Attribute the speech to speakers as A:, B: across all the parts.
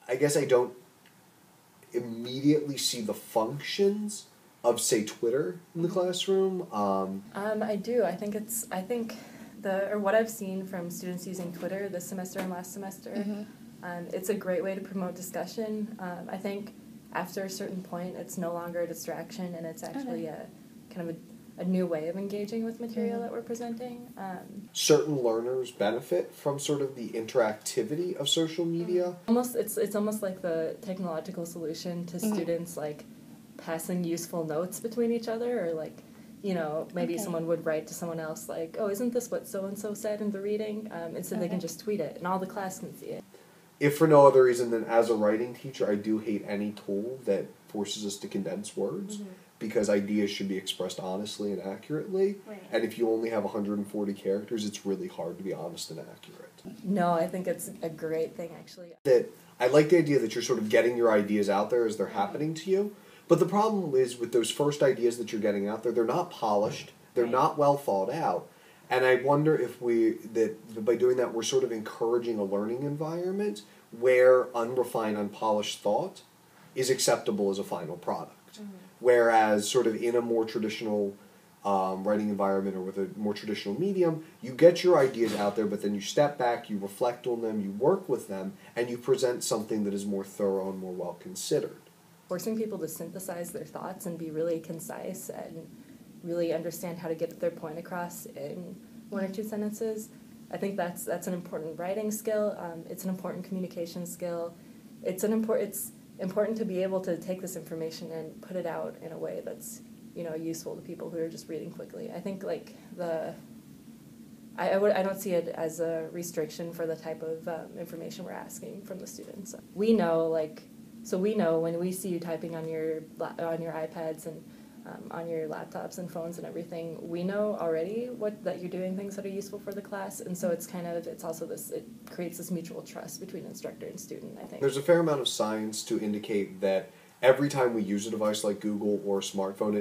A: I guess I don't immediately see the functions of, say, Twitter in the classroom.
B: I do. I think what I've seen from students using Twitter this semester and last semester, it's a great way to promote discussion. I think after a certain point, it's no longer a distraction, and it's actually a kind of a new way of engaging with material that we're presenting.
A: Certain learners benefit from sort of the interactivity of social media.
B: It's almost like the technological solution to students like passing useful notes between each other, or like, you know, maybe someone would write to someone else like, oh, isn't this what so-and-so said in the reading? And so they can just tweet it, and all the class can see it.
A: If for no other reason than as a writing teacher, I do hate any tool that forces us to condense words, because ideas should be expressed honestly and accurately.
C: Right.
A: And if you only have 140 characters, it's really hard to be honest and accurate.
B: No, I think it's a great thing, actually.
A: That I like the idea that you're sort of getting your ideas out there as they're happening to you. But the problem is with those first ideas that you're getting out there, they're not polished, they're not well thought out. And I wonder if by doing that, we're sort of encouraging a learning environment where unrefined, unpolished thought is acceptable as a final product. Whereas sort of in a more traditional writing environment or with a more traditional medium, you get your ideas out there, but then you step back, you reflect on them, you work with them, and you present something that is more thorough and more well considered.
B: Forcing people to synthesize their thoughts and be really concise and really understand how to get their point across in one or two sentences, I think that's an important writing skill. It's an important communication skill. It's important to be able to take this information and put it out in a way that's, you know, useful to people who are just reading quickly. I think like I don't see it as a restriction for the type of information we're asking from the students. We know when we see you typing on your iPads and on your laptops and phones and everything, we know already that you're doing things that are useful for the class, and so it creates this mutual trust between instructor and student, I think.
A: There's a fair amount of science to indicate that every time we use a device like Google or a smartphone,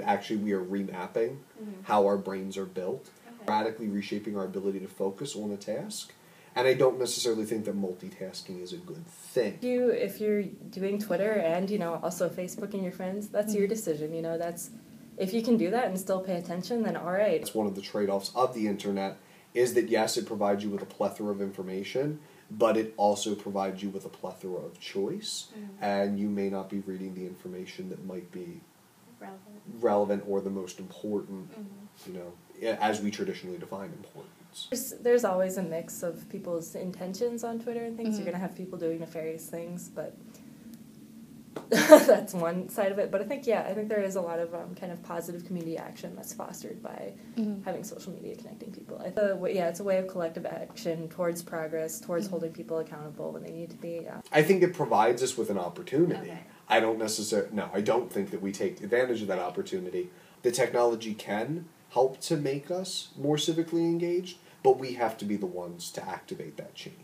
A: we are remapping how our brains are built, radically reshaping our ability to focus on a task. And I don't necessarily think that multitasking is a good thing.
B: If you're doing Twitter and, you know, also Facebooking your friends, that's your decision, you know, if you can do that and still pay attention, then all right.
A: It's one of the trade-offs of the internet is that, yes, it provides you with a plethora of information, but it also provides you with a plethora of choice, and you may not be reading the information that might be relevant or the most important, you know, as we traditionally define importance.
B: There's always a mix of people's intentions on Twitter and things. You're going to have people doing nefarious things, but that's one side of it. But I think there is a lot of kind of positive community action that's fostered by having social media connecting people. It's a way of collective action towards progress, towards holding people accountable when they need to be.
A: I think it provides us with an opportunity.
C: Okay.
A: I don't think that we take advantage of that opportunity. The technology can help to make us more civically engaged, but we have to be the ones to activate that change.